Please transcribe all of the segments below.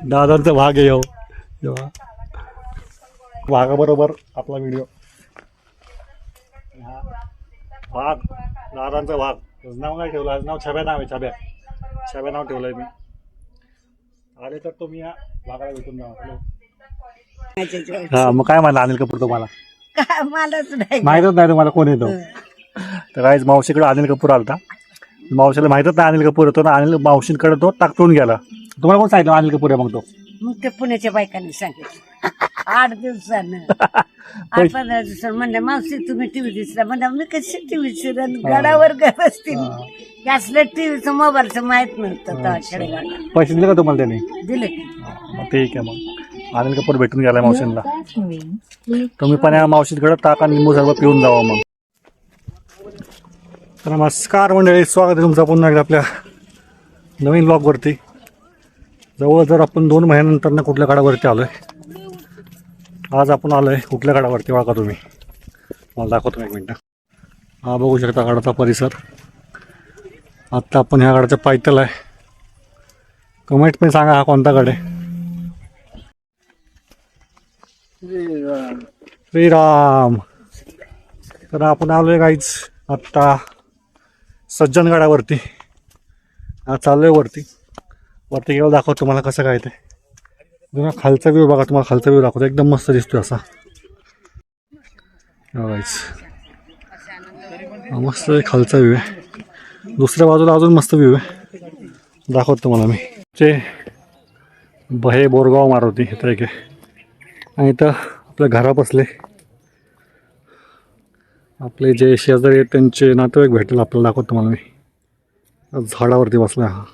दादांचा भाग आहे वाघाबरोबर आपला व्हिडिओ. वाघ, दादांचा वाघ. नाव काय ठेवलं आज? नाव छब्या नाव आहे. छब्या नाव ठेवलंय मी. आले तर तुम्ही या वाघाला भेटून जा. हा, मग काय म्हणला अनिल कपूर तुम्हाला? मलाच नाही माहितच नाही तुम्हाला कोण येतो. तर काहीच मावशीकडे अनिल कपूर आलता. मावशीला माहितच नाही अनिल कपूर होतो ना. अनिल मावशींकडे तो टाकून गेला. तुम्हाला कोण सांगितलं अनिल कपूर आहे? मग तो मग ते पुण्याच्या बायकांनी सांगितलं 8 दिवसानं 8-15 दिवसानं म्हणलं मावशी तुम्ही टीव्ही दिसला. म्हणलं मी कशी टीव्ही दिसला गडावर बसतील. असलं टीव्हीचं मोबाईलचं माहित नव्हतं खेडेगावाला. पैसे दिले का तुम्हाला त्याने? दिले. मग ठीक आहे. मग अनिल कपूर भेटून गेलाय मावशींना. तुम्ही पण या मावशीकडे ताका निंबू सर्व पिऊन जावं. मग नमस्कार मंडळी, स्वागत आहे तुमचं पुन्हा एकदा आपल्या नवीन ब्लॉगवरती. जवळ आपण 2 महिन्यानंतर ना कुठल्या गडावरती आलोय. आज आपण आलोय कुठल्या गडावरती बघा तुम्ही. मला दाखवतो एक मिनटं. हा बघू शकता गडाचा परिसर. आत्ता आपण ह्या गडाच्या पायथ्याला आहे. कमेंट पण सांगा हा कोणता गड आहे. श्रीराम. तर आपण आलोय काहीच आत्ता सज्जनगडावरती. हा चाललोय वरती गेलो दाखवतो तुम्हाला कसं काय ते. तुम्हाला खालचा व्ह्यू बघा. तुम्हाला खालचा व्ह्यू दाखवतो. एकदम मस्त दिसतोय असा. मस्त खालचा व्ह्यू आहे. दुसऱ्या बाजूला अजून मस्त व्ह्यू आहे. दाखवतो तुम्हाला मी. ते बहे बोरगाव मारुती इथं एक आहे. आणि इथं आपल्या घरा बसले आपले जे शेजारी आहेत त्यांचे नातेवाईक भेटेल आपल्याला. दाखवतो तुम्हाला मी. झाडावरती बसला हा.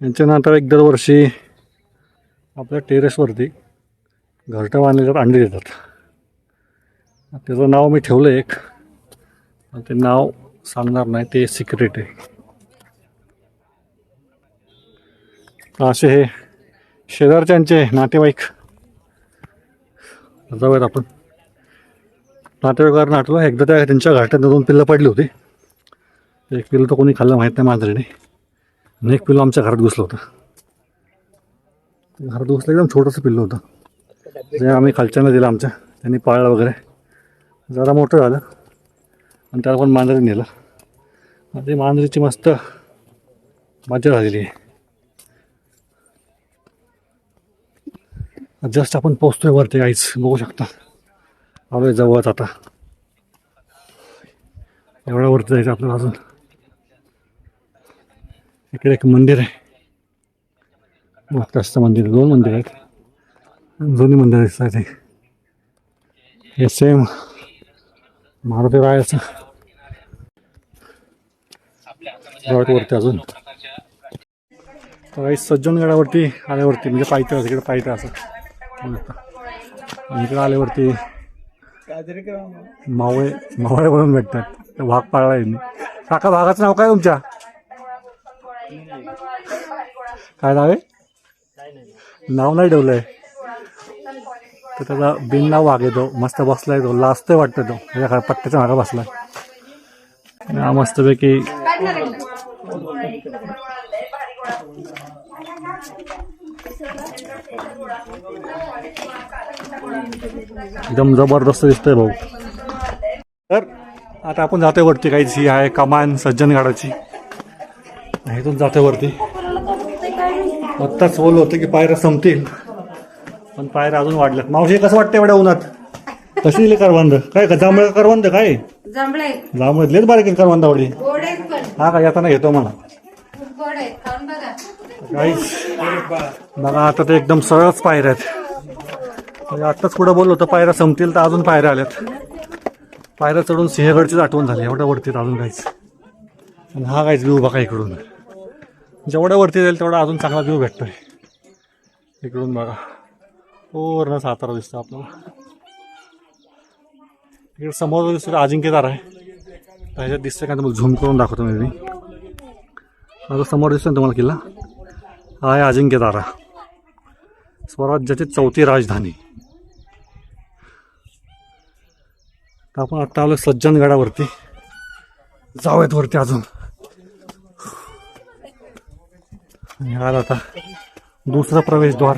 यांचे नातेवाईक दरवर्षी आपल्या टेरेसवरती घरटं बांधल्यावर अंडी देतात. त्याचं नाव मी ठेवलं एक. ते नाव सांगणार नाही, ते सिक्रेट आहे. असे हे शेजारच्यांचे नातेवाईक. जाऊयात आपण. नातेवाईकांना आठवलं एकदा त्यांच्या घाटात 2 पिल्लं पडली होती. एक पिल्लं तर कोणी खाल्लं माहीत नाही मांजरीने. आणि एक पिल्लं आमच्या घरात घुसलं होतं. घरात घुसलं एकदम छोटंसं पिल्लं होतं. जे आम्ही खालच्यांना दिलं आमच्या. त्यांनी पाळलं वगैरे. जरा मोठं झालं आणि त्याला पण मांजरीने नेलं. ते मांजरीची मस्त मजा झालेली आहे. जस्ट आपण पोचतोय वरती काहीच बघू शकता. आलोय जवळच आता. एवढ्या वरती जायचं आपल्याला अजून. इकडे एक मंदिर आहे. मोठं मंदिर. 2 मंदिर आहेत. जुनी मंदिर दिसत आहे. हे सेम मारुती रायाचं वरती अजून. काही सज्जनगडावरती आल्यावरती म्हणजे पायथ्या तिकडे पायथ्या असं. इकडे आल्यावरती मावळे बनवून भेटतात. वाघ पाळला यांनी. काका वाघाचं नाव काय तुमच्या? काय नाव आहे? नाव नाही ठेवलंय. तर त्याचा बिन नाव वाघ येतो. मस्त बसलाय तो. लाजतोय वाटतं तो. त्याच्या पट्ट्याच्या मागं बसलाय. मस्तपैकी एकदम जबरदस्त दिसतंय भाऊ. तर आता आपण जातोय वरती. काहीच ही आहे कमान सज्जनगडाची. इथून जातोय वरती. आत्ताच बोललो होतं की पायऱ्या संपतील, पण पायऱ्या अजून वाढल्यात. मावशी कसं वाटतं एवढ्या उन्हात? कशी दिली करवंद? काय का जांभळ करवंद? काय जांभळेच बारीक करवंदावडी. हा का येताना घेतो मला. काहीच बघा आता ते एकदम सरळच पायऱ्या आहेत. आत्ताच पुढे बोललो होतं पायऱ्या संपतील, तर अजून पायऱ्या आल्यात. पायऱ्या चढून सिंहगडचीच आठवण झाली. एवढ्या वरती अजून काहीच. आणि हा काहीच व्ह्यू बघा इकडून. जेवढ्या वरती जाईल तेवढा अजून चांगला व्ह्यू भेटतोय. इकडून बघा पूर्ण सातारा दिसतो आपल्याला. इकडे समोर दिसतो अजिंक्यतारा आहे. त्याच्यात दिसतंय का तुम्हाला? झूम करून दाखवतो मी. आता समोर दिसतोय ना तुम्हाला किल्ला? हा आहे अजिंक्यतारा, स्वराज्याची 4थी राजधानी. तर आपण आत्ता आलो सज्जनगडावरती. जाऊयात वरती अजून. आणि हा आता दुसरं प्रवेशद्वार